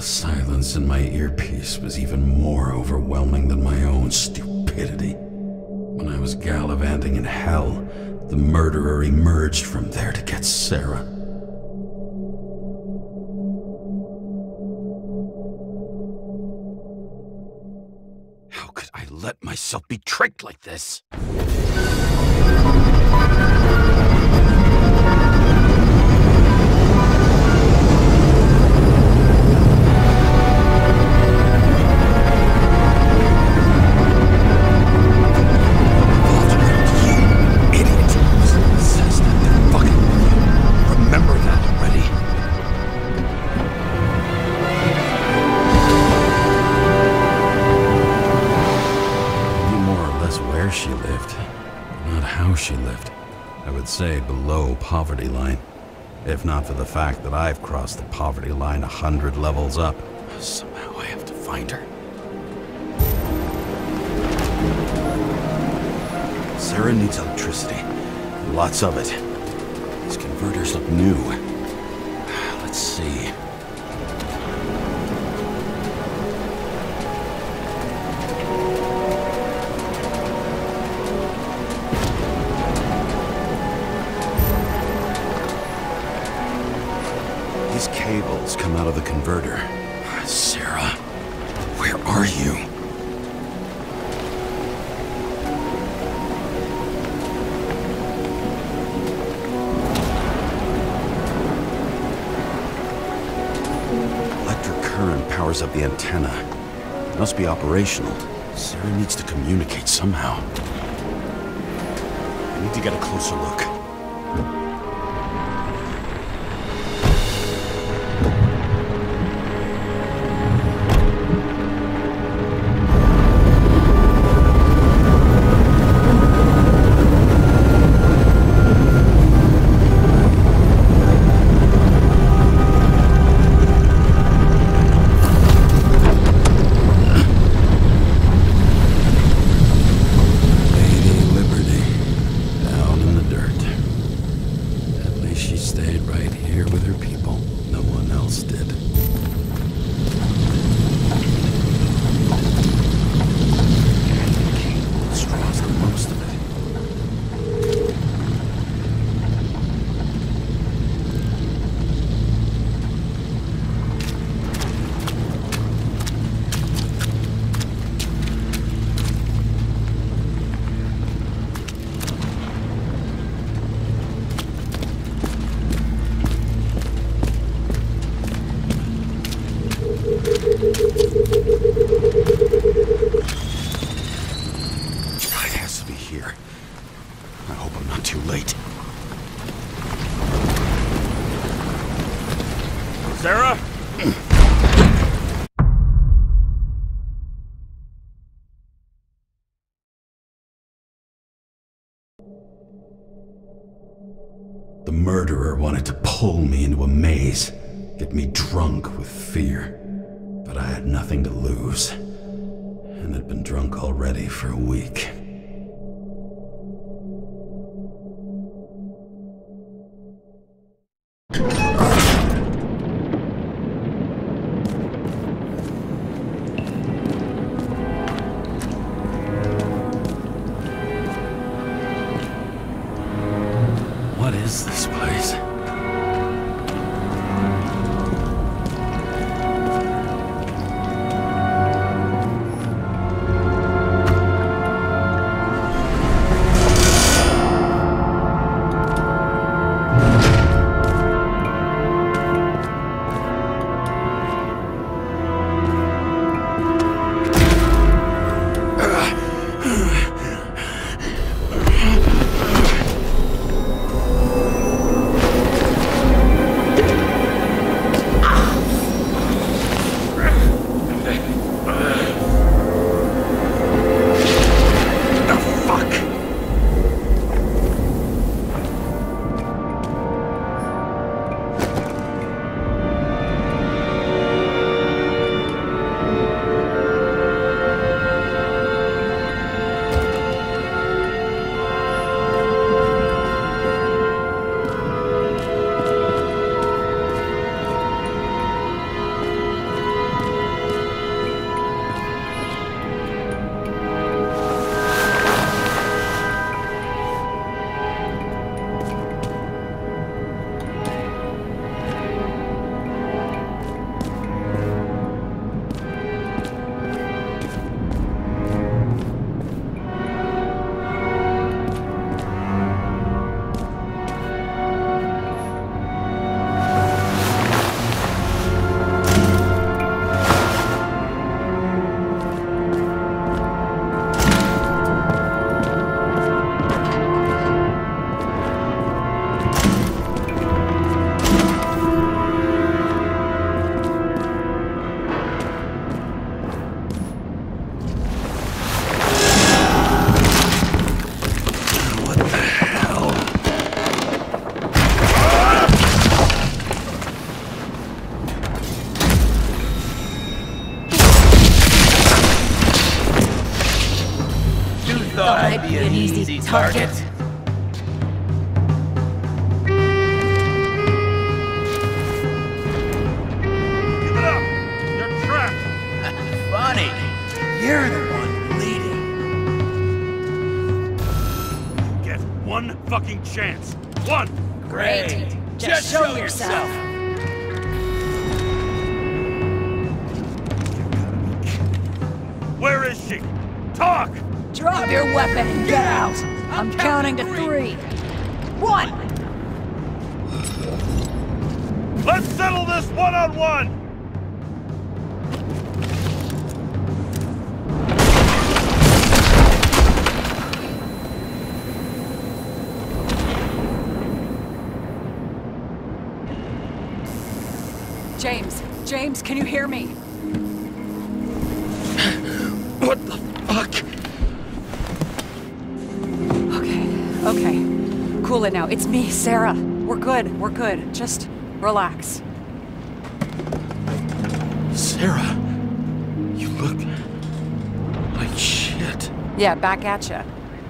The silence in my earpiece was even more overwhelming than my own stupidity. When I was gallivanting in hell, the murderer emerged from there to get Sarah. How could I let myself be tricked like this? She lived, not how she lived. I would say below poverty line, if not for the fact that I've crossed the poverty line 100 levels up. Somehow I have to find her. Sarah needs electricity, lots of it. These converters look new. Let's see. Cables come out of the converter. Sarah, where are you? Electric current powers up the antenna. It must be operational. Sarah needs to communicate somehow. I need to get a closer look. Sarah? The murderer wanted to pull me into a maze, get me drunk with fear. But I had nothing to lose, and had been drunk already for a week. What is this place? be an easy target. Give it up! You're trapped! Funny. You're the one bleeding. You get one fucking chance. One! Great. Just show yourself. Where is she? Talk! Drop your weapon and get out! I'm counting to 3. 1! Let's settle this one-on-one! James, can you hear me? What the fuck? Okay. Cool it now. It's me, Sarah. We're good. Just relax. Sarah, you look like shit. Yeah, back at ya.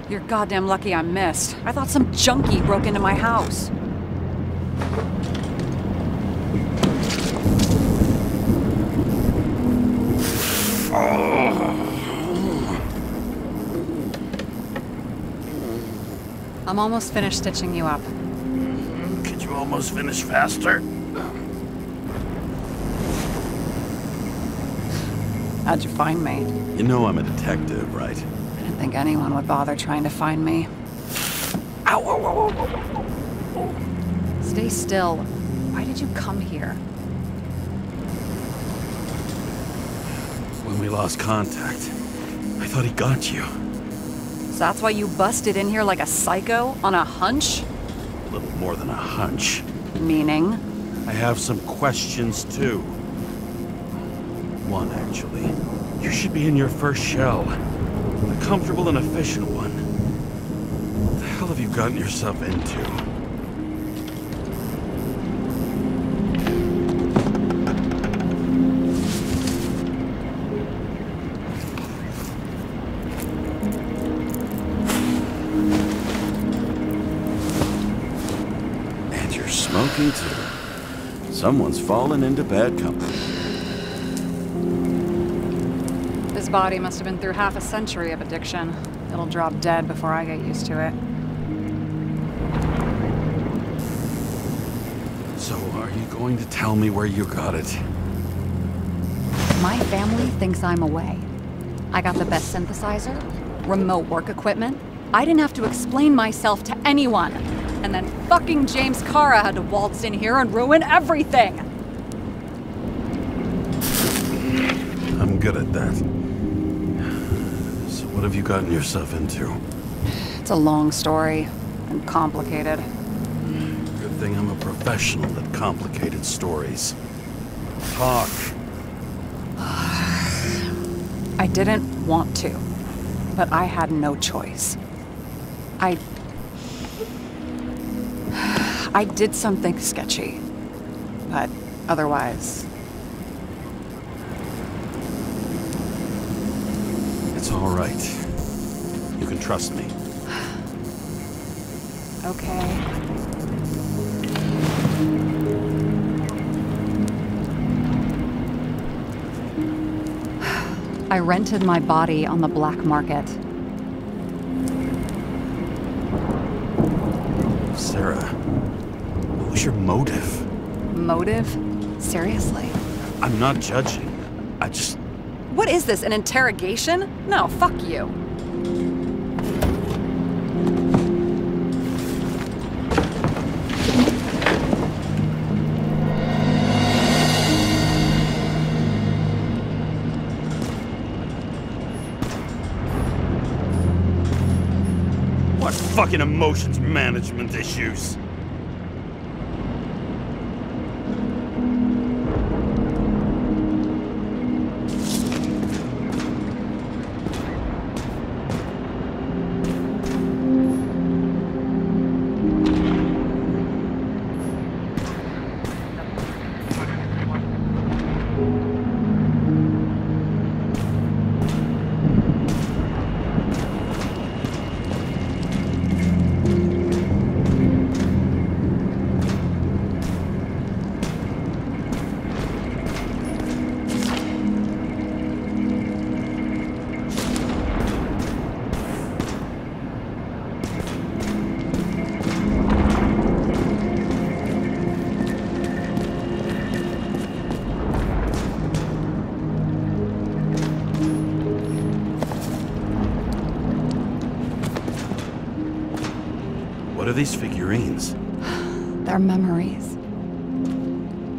You're goddamn lucky I'm missed. I thought some junkie broke into my house. I'm almost finished stitching you up. Could you almost finish faster? How'd you find me? You know I'm a detective, right? I didn't think anyone would bother trying to find me. Ow! Stay still. Why did you come here? When we lost contact, I thought he got you. So that's why you busted in here like a psycho on a hunch? A little more than a hunch. Meaning? I have some questions, too. One, actually. You should be in your first shell. A comfortable and efficient one. What the hell have you gotten yourself into? And you're smoking, too. Someone's fallen into bad company. His body must have been through half a century of addiction. It'll drop dead before I get used to it. So, are you going to tell me where you got it? My family thinks I'm away. I got the best synthesizer, remote work equipment. I didn't have to explain myself to anyone. And then fucking James Cara had to waltz in here and ruin everything! I'm good at that. So what have you gotten yourself into? It's a long story, and complicated. Good thing I'm a professional at complicated stories. Talk. I didn't want to, but I had no choice. I did something sketchy, but otherwise... It's all right. You can trust me. Okay. I rented my body on the black market. Sarah, what was your motive? Motive? Seriously? I'm not judging. I just... What is this, an interrogation? No, fuck you. What fucking emotions management issues? What are these figurines? They're memories.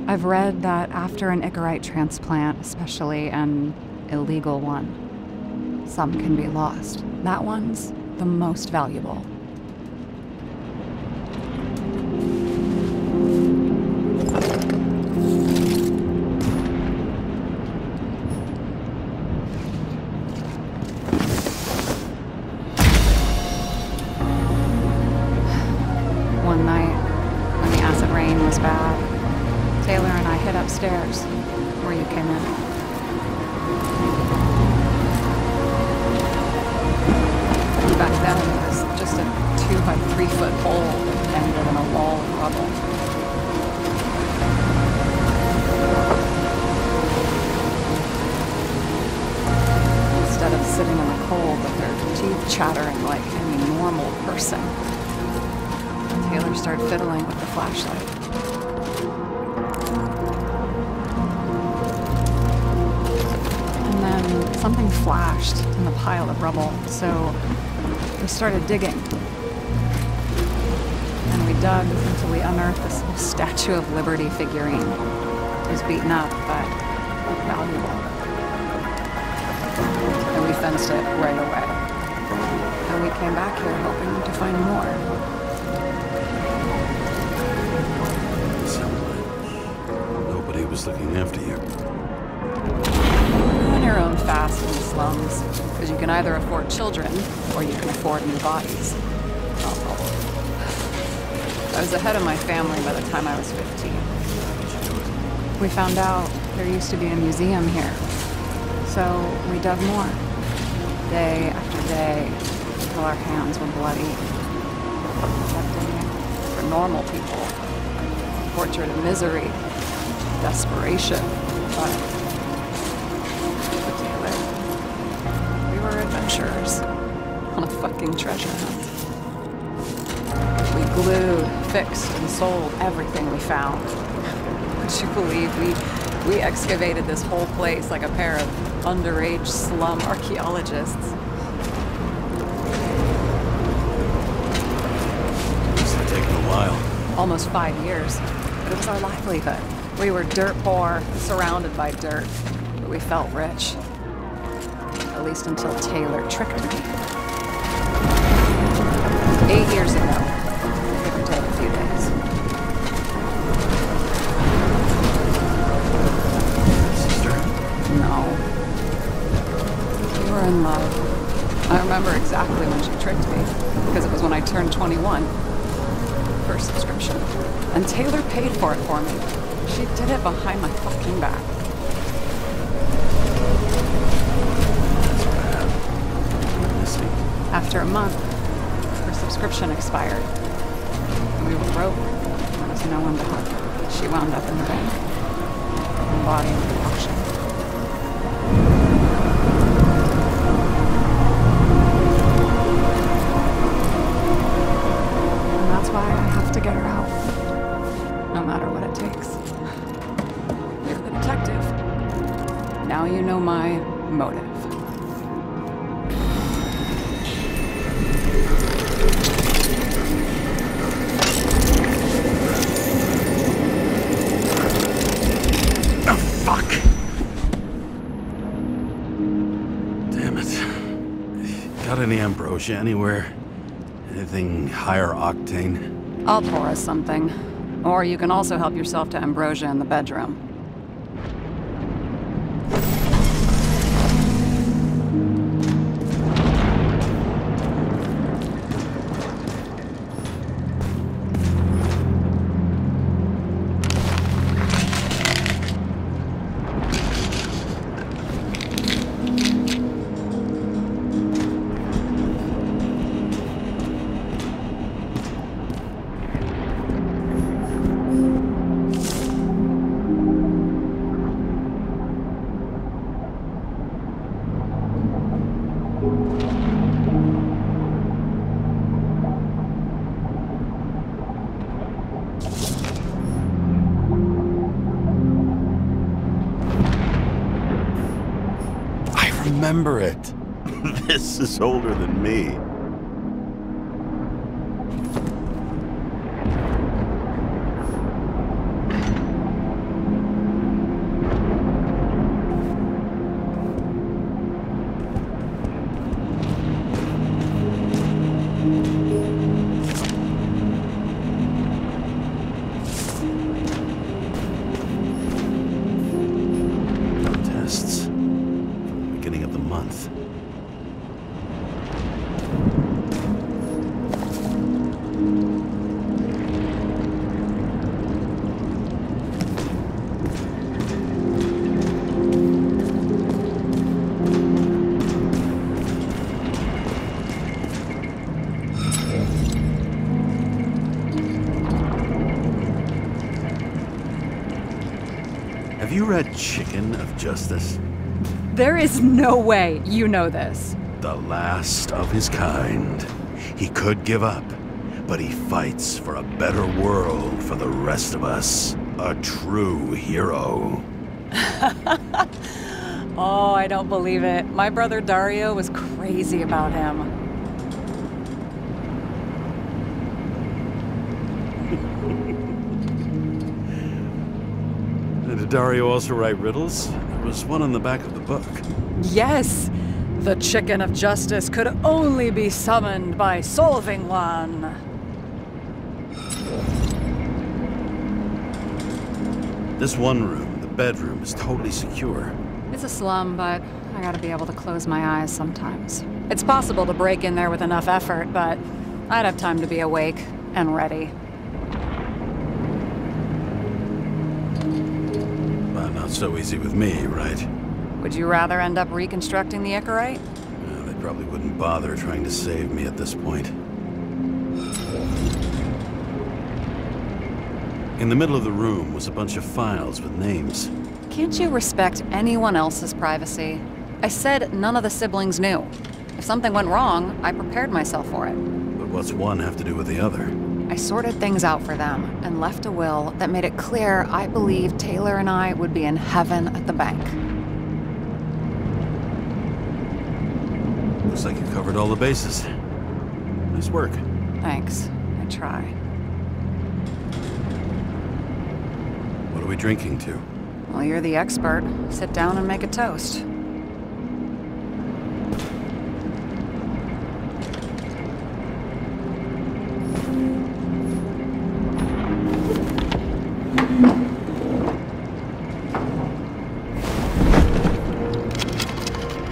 I've read that after an Icarite transplant, especially an illegal one, some can be lost. That one's the most valuable. One night, when the acid rain was bad, Taylor and I hid upstairs, where you came in. Back then, it was just a 2 by 3 foot hole that ended in a wall of rubble. Instead of sitting in the cold with their teeth chattering like any normal person, Taylor started fiddling with the flashlight. And then something flashed in the pile of rubble, so we started digging. And we dug until we unearthed this little Statue of Liberty figurine. It was beaten up, but valuable. And we fenced it right away. And we came back here hoping to find more. Nobody was looking after you. You're on your own fast in the slums, because you can either afford children, or you can afford new bodies. I was ahead of my family by the time I was 15. We found out there used to be a museum here, so we dug more. Day after day, until our hands were bloody. For normal people, tortured in misery, desperation, but for Taylor, we were adventurers on a fucking treasure hunt. We glued, fixed, and sold everything we found. Would you believe we excavated this whole place like a pair of underage slum archaeologists? Must have taken a while. Almost 5 years, but it was our livelihood. We were dirt poor, surrounded by dirt, but we felt rich. At least until Taylor tricked me. 8 years ago, give or take a few days. Sister? No. We were in love. I remember exactly when she tricked me, because it was when I turned 21. First subscription. And Taylor paid for it for me. She did it behind my fucking back. That's bad. Missing. After a month, her subscription expired. And we were broke. There was no one to help. She wound up in the bank. And body in the auction. And that's why I have to get her out. No matter what it takes. You're the detective. Now you know my motive. Oh, fuck! Damn it. Got any ambrosia anywhere? Anything higher octane? I'll pour us something. Or you can also help yourself to ambrosia in the bedroom. Remember it. This is older than me. you read Chicken of Justice? There is no way you know this. The last of his kind. He could give up, but he fights for a better world for the rest of us. A true hero. Oh, I don't believe it. My brother Dario was crazy about him. Did Dario also write riddles? There was one on the back of the book. Yes! The Chicken of Justice could only be summoned by solving one. This one room, the bedroom, is totally secure. It's a slum, but I gotta be able to close my eyes sometimes. It's possible to break in there with enough effort, but I'd have time to be awake and ready. Well, not so easy with me, right? Would you rather end up reconstructing the Icarite? They probably wouldn't bother trying to save me at this point. In the middle of the room was a bunch of files with names. Can't you respect anyone else's privacy? I said none of the siblings knew. If something went wrong, I prepared myself for it. But what's one have to do with the other? I sorted things out for them and left a will that made it clear I believed Taylor and I would be in heaven at the bank. Looks like you covered all the bases. Nice work. Thanks. I try. What are we drinking to? Well, you're the expert. Sit down and make a toast.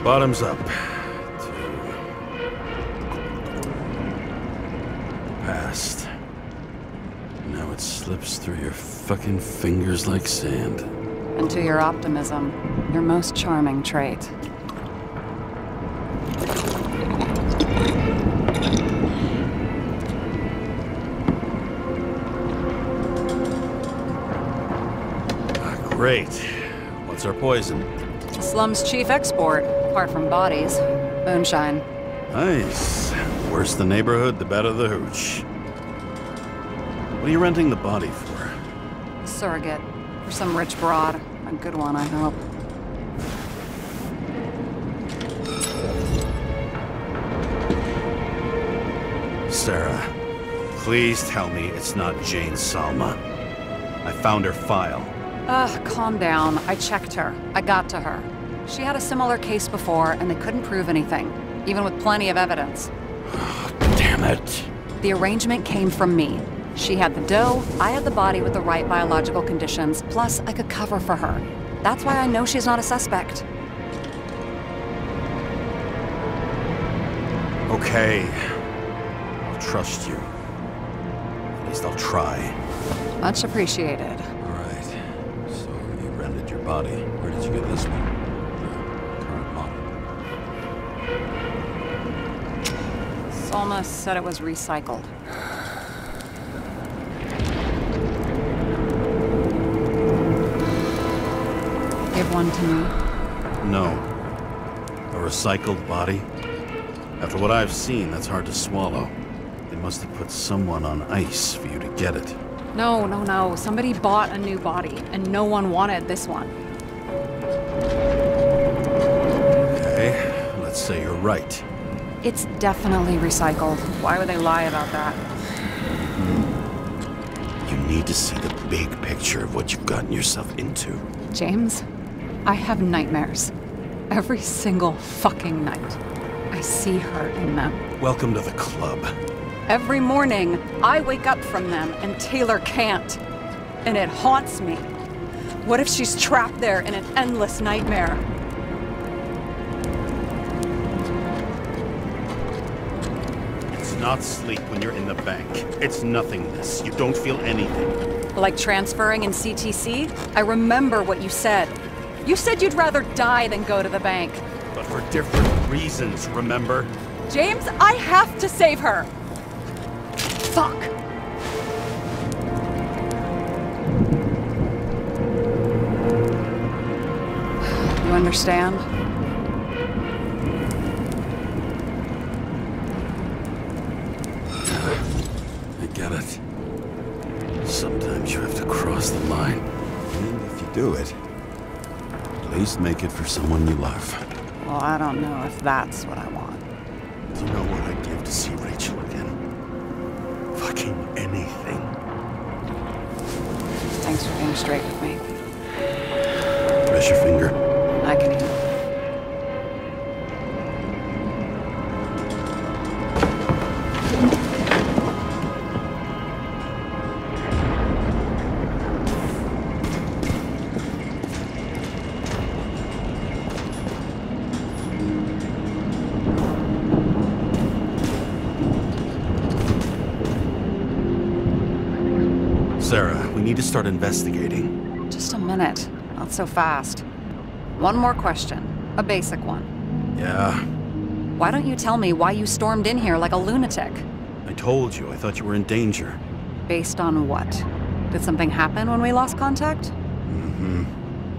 Bottoms up. Past. Now it slips through your fucking fingers like sand. And to your optimism, your most charming trait. Great. What's our poison? The slum's chief export, apart from bodies. Moonshine. Nice. Worse the neighborhood, the better the hooch. What are you renting the body for? Surrogate. For some rich broad. A good one, I hope. Sarah, please tell me it's not Jane Salma. I found her file. Calm down. I checked her. I got to her. She had a similar case before, and they couldn't prove anything, even with plenty of evidence. Damn it. The arrangement came from me. She had the dough, I had the body with the right biological conditions, plus I could cover for her. That's why I know she's not a suspect. Okay. I'll trust you. At least I'll try. Much appreciated. All right. So you rented your body. Where did you get this one? The current model. Salma said it was recycled. Give one to me. No. A recycled body? After what I've seen, that's hard to swallow. They must have put someone on ice for you to get it. No. Somebody bought a new body, and no one wanted this one. Okay, let's say you're right. It's definitely recycled. Why would they lie about that? You need to see the big picture of what you've gotten yourself into. James, I have nightmares. Every single fucking night. I see her in them. Welcome to the club. Every morning, I wake up from them and Taylor can't. And it haunts me. What if she's trapped there in an endless nightmare? It's not sleep when you're in the bank. It's nothingness. You don't feel anything. Like transferring in CTC? I remember what you said. You said you'd rather die than go to the bank. But for different reasons, remember? James, I have to save her! Fuck! understand? I get it. Sometimes you have to cross the line. And if you do it, at least make it for someone you love. Well, I don't know if that's what I want. Do you know what I'd give to see Rachel again? Fucking anything. Thanks for being straight with me. Press your finger. I can hear. Sarah, we need to start investigating. Just a minute. Not so fast. One more question. A basic one. Yeah, Why don't you tell me why you stormed in here like a lunatic? I told you. I thought you were in danger. Based on what? Did something happen when we lost contact? Mm-hmm.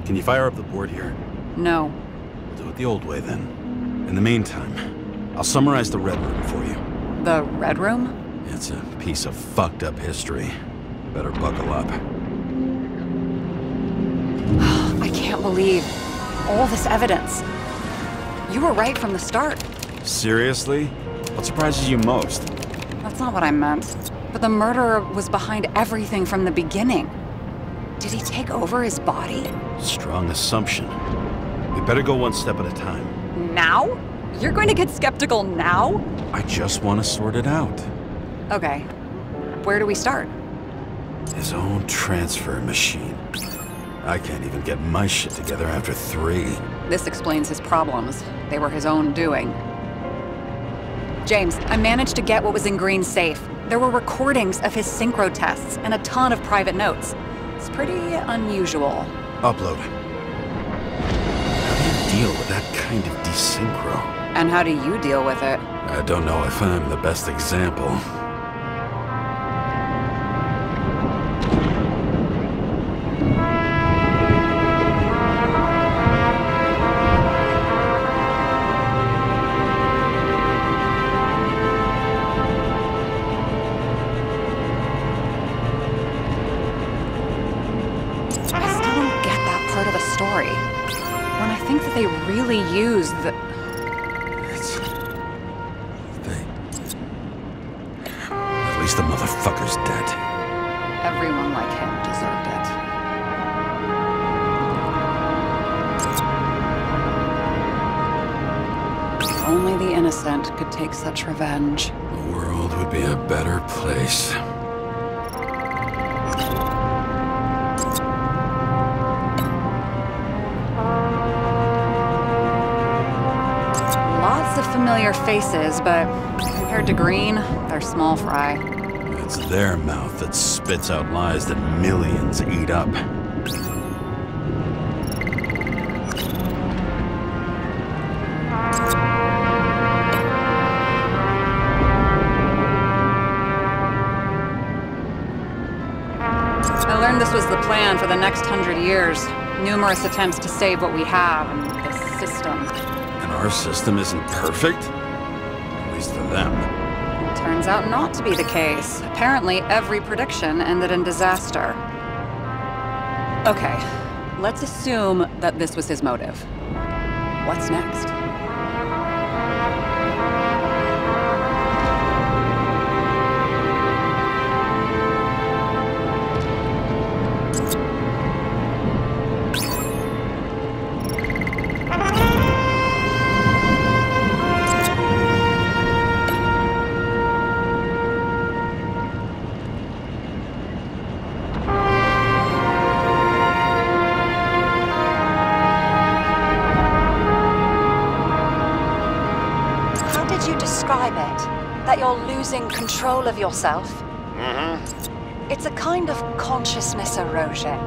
Can you fire up the board here? No. We'll do it the old way then. In the meantime, I'll summarize the Red Room for you. The Red Room? It's a piece of fucked up history. Better buckle up. I can't believe all this evidence. You were right from the start. Seriously? What surprises you most? That's not what I meant. But the murderer was behind everything from the beginning. Did he take over his body? Strong assumption. We better go one step at a time. Now? You're going to get skeptical now? I just want to sort it out. Okay. Where do we start? His own transfer machine. I can't even get my shit together after 3. This explains his problems. They were his own doing. James, I managed to get what was in Green's safe. There were recordings of his synchro tests and a ton of private notes. It's pretty unusual. Upload. How do you deal with that kind of desynchro? And how do you deal with it? I don't know if I'm the best example. They really use the... At least the motherfucker's dead. Everyone like him deserved it. Only the innocent could take such revenge. The world would be a better place. Familiar faces, but compared to Green, they're small fry. It's their mouth that spits out lies that millions eat up. I learned this was the plan for the next 100 years. Numerous attempts to save what we have in this system. Our system isn't perfect? At least for them. It turns out not to be the case. Apparently, every prediction ended in disaster. Okay, let's assume that this was his motive. What's next? That you're losing control of yourself? Mm-hmm. It's a kind of consciousness erosion.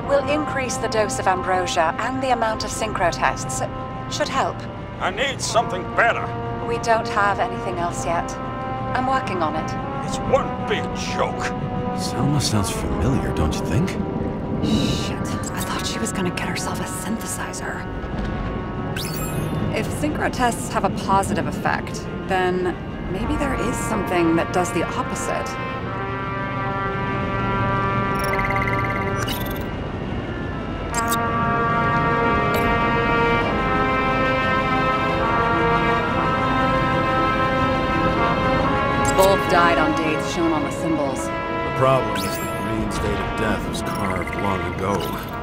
We'll increase the dose of ambrosia and the amount of synchro tests. It should help. I need something better. We don't have anything else yet. I'm working on it. It's one big joke. Selma sounds familiar, don't you think? Shit, I thought she was gonna get herself a synthesizer. If synchro tests have a positive effect, then maybe there is something that does the opposite. Both died on dates shown on the symbols. The problem is that Green's date of death was carved long ago.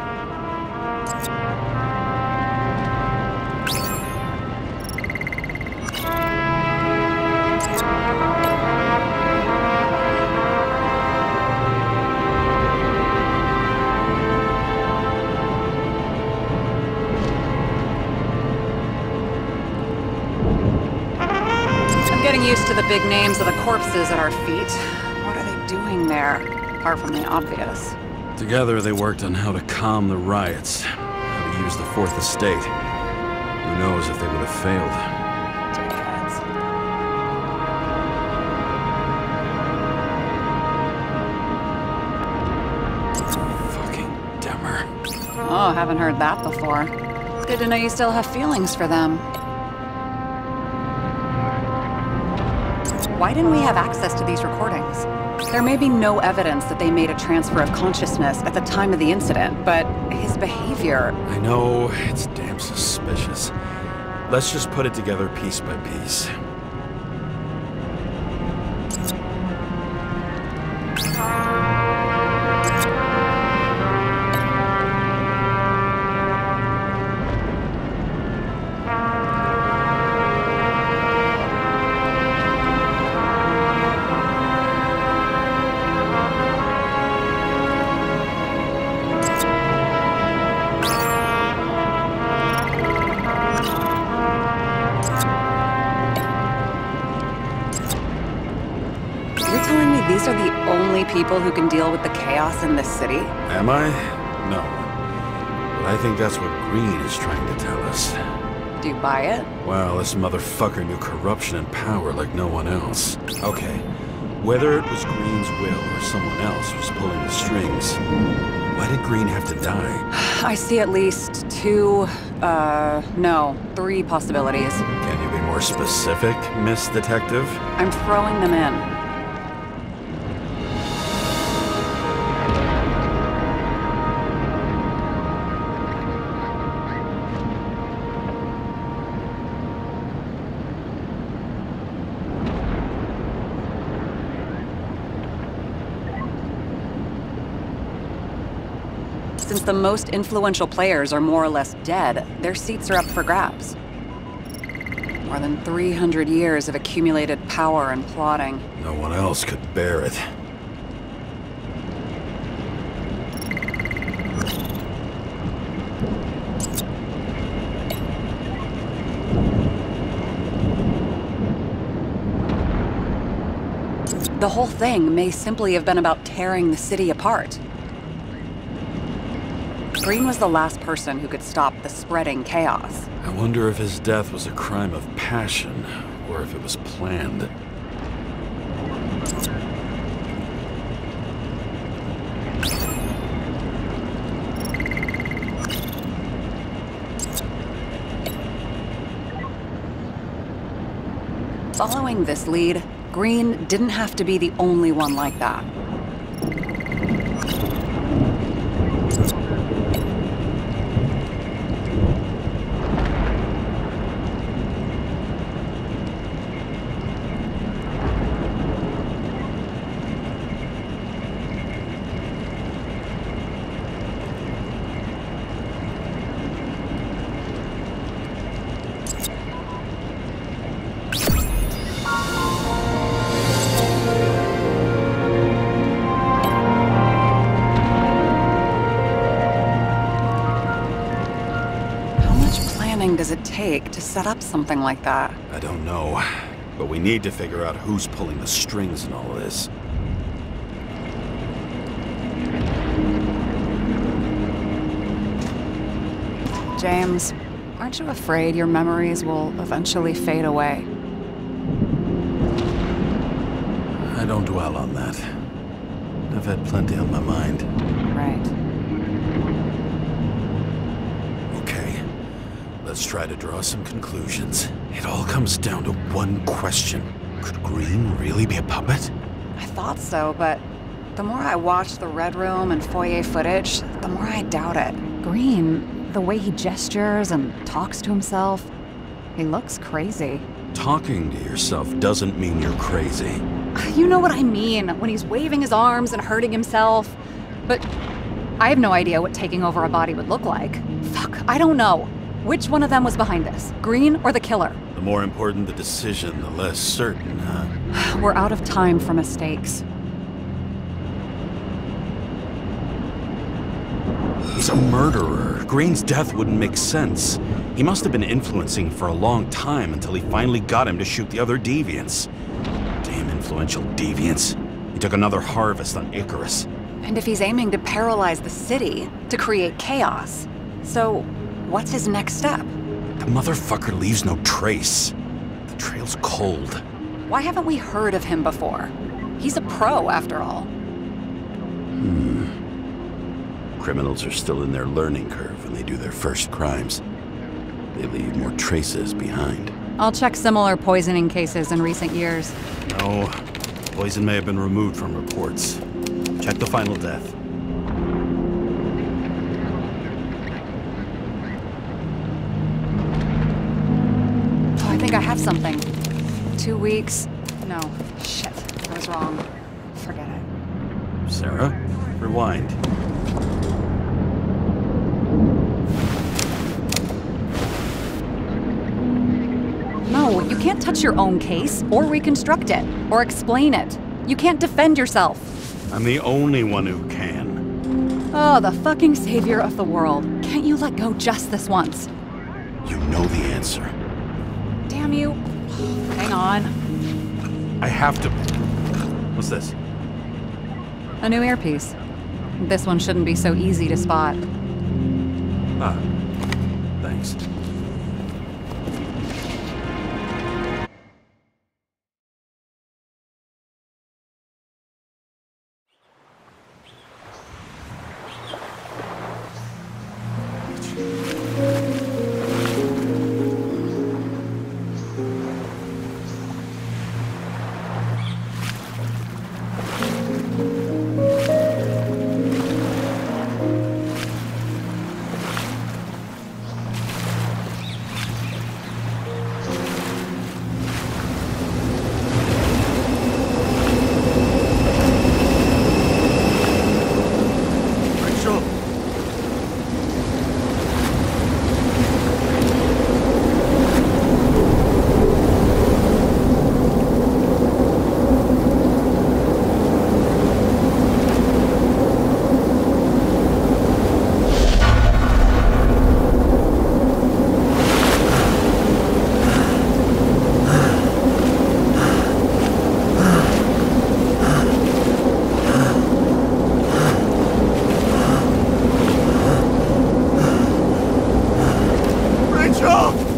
Getting used to the big names of the corpses at our feet. What are they doing there, apart from the obvious? Together they worked on how to calm the riots, how to use the Fourth Estate. Who knows if they would have failed. Dickheads. Fucking Demmer. Oh, haven't heard that before. Good to know you still have feelings for them. Why didn't we have access to these recordings? There may be no evidence that they made a transfer of consciousness at the time of the incident, but his behavior... I know, it's damn suspicious. Let's just put it together piece by piece. These are the only people who can deal with the chaos in this city? Am I? No. But I think that's what Green is trying to tell us. Do you buy it? Well, this motherfucker knew corruption and power like no one else. Okay, whether it was Green's will or someone else was pulling the strings, why did Green have to die? I see at least three possibilities. Can you be more specific, Miss Detective? I'm throwing them in. Since the most influential players are more or less dead, their seats are up for grabs. More than 300 years of accumulated power and plotting. No one else could bear it. The whole thing may simply have been about tearing the city apart. Green was the last person who could stop the spreading chaos. I wonder if his death was a crime of passion, or if it was planned. Following this lead, Green didn't have to be the only one like that. Does it take to set up something like that? I don't know, but we need to figure out who's pulling the strings in all of this. James, aren't you afraid your memories will eventually fade away? I don't dwell on that. I've had plenty on my mind. Right. Let's try to draw some conclusions. It all comes down to one question. Could Green really be a puppet? I thought so, but the more I watch the Red Room and foyer footage, the more I doubt it. Green, the way he gestures and talks to himself, he looks crazy. Talking to yourself doesn't mean you're crazy. You know what I mean, when he's waving his arms and hurting himself. But I have no idea what taking over a body would look like. Fuck, I don't know. Which one of them was behind this, Green or the killer? The more important the decision, the less certain, huh? We're out of time for mistakes. He's a murderer. Green's death wouldn't make sense. He must have been influencing for a long time until he finally got him to shoot the other deviants. Damn influential deviants. He took another harvest on Icarus. And if he's aiming to paralyze the city, to create chaos, so what's his next step? The motherfucker leaves no trace. The trail's cold. Why haven't we heard of him before? He's a pro, after all. Criminals are still in their learning curve when they do their first crimes. They leave more traces behind. I'll check similar poisoning cases in recent years. No, poison may have been removed from reports. Check the final death. Oh, I think I have something. 2 weeks. No, shit, I was wrong. Forget it. Sarah, rewind. No, you can't touch your own case, or reconstruct it, or explain it. You can't defend yourself. I'm the only one who can. Oh, the fucking savior of the world. Can't you let go just this once? You know the answer. Damn you. Hang on. I have to. What's this? A new earpiece. This one shouldn't be so easy to spot. Ah, thanks. Rachel!